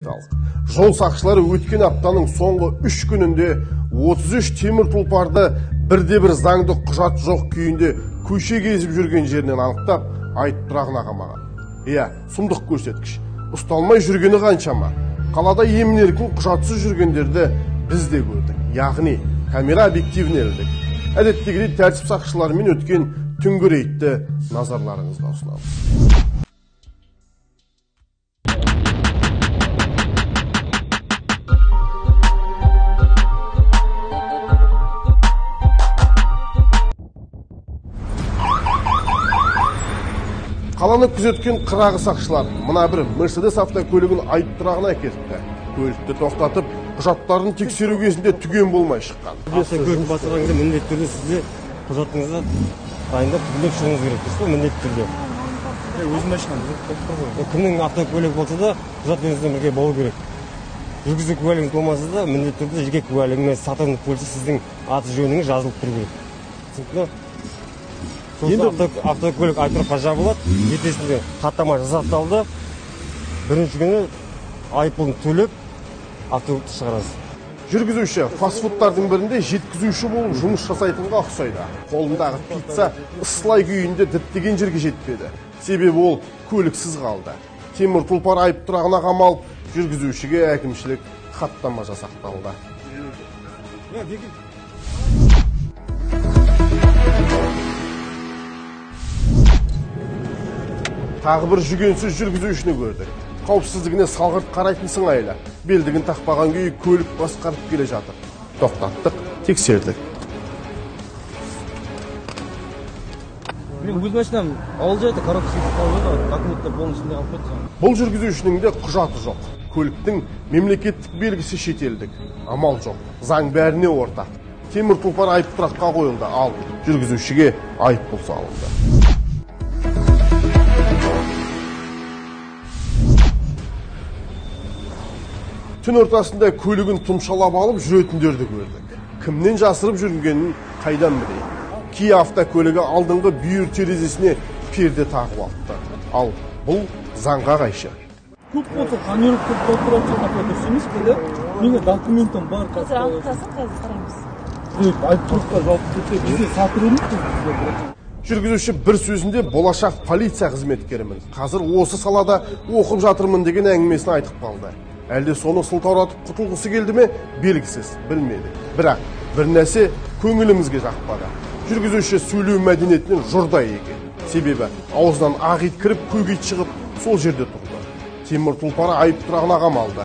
Жол сақшылары өткен аптаның соңғы 3 күнінде 33 темір тұлпарды бірде-бір заңды құжат жоқ күйінде көше кезіп жүрген жерінен анықтап, айыптұрағына қамаған. Сұмдық көрсеткіш. Ұсталмай жүргені қаншама. Қалада емін-еркін құжатсыз жүргендерді біз де көрдік. Яғни камера объективіне ілдік. Әдеттегідей тәртіп сақшыларымен өткен түнгі рейдті назарларыңызға ұсынамыз. Қаланы күзеткен қырағы сақшылар мына бір Мерседес автокөлігін айыптұрағына әкетті. Көлікті тоқтатып, құжаттарын тексеру кезінде түген болмай шыққан. Көлік басырғанда міндетті түрде сізде құжатыңызды дайындап түгендеп шығуыңыз керек дейсіз ғой, міндетті түрде. Өз машинаңыз. Кімнің автокөлігі болса да құжатыңызбен бірге болу керек. Жүргізу куәлігіңіз болмаса да міндетті түрде жеке куәлігіңіз сатылып қойылса сіздің аты жөніңіз жазылып тұру керек. Түсінікті ме? Автокөлік айыптұраққа жабылады, ертесінде хаттама жасақталды. Бірінші күні айыппұлын төлеп, автокөлікті шығарасыз. Жүргізуші фастфудтардың бірінде жеткізуші болып жұмыс жасайтынға ұқсайды. Қолындағы пицца ысылай күйінде діттеген жерге жетпеді. Себебі ол көліксіз қалды. Темір тұлпар айыптұрағына қамалып, жүргізушіге әкімшілік хаттама жасақталды. Тағы бір жүгенсіз жүргізушіні көрдік. Қауіпсіздігіне салғырт қарайтын сыңайлы. Белдігін тақпаған күйі көлік басқарып келе жатыр. Тоқтаттық, тексердік. Мен өз машинам ауыл жайда коробкасы қалды, документтер болысында алып кетті. Бұл жүргізушінің де құжаты жоқ. Көліктің мемлекеттік белгісі шетелдік. Амал жоқ. Заң бәріне ортақ. Темір тұлпар айыптұраққа қойылды, ал жүргізушіге айыппұл салынды. Түн ортасында көлігін тұмшалап алып жүретіндерді көрдік. Кімнен жасырып жүргенін қайдан білейін. Кей автокөлігі алдыңғы бүйір терезесіне перде тағып алыпты. Ал бұл заңға қайшы. Көп болса, қанеріп көп толтырап жатқан дұрыс емес пе, да? Менің документім бар. Қазір анықтасын, қазір қараймыз. Айыптұраққа жауап берсе, бізде сатыр емес. Жүргізуші бір сөзінде болашақ полиция қызметкерімін. Қазір осы салада оқып жатырмын деген әңгімесін айтып қалды. Әлде соны сылтауратып құтылғысы келді ме? Белгісіз, білмеді. Бірақ бір нәрсе көңілімізге жақпады. Жүргізуші сөйлеу мәдениетінен жұрда екен. Себебі аузынан ақ ит кіріп, көк ит шығып, сол жерде тұрды. Темір тұлпары айыптұрағына қамалды.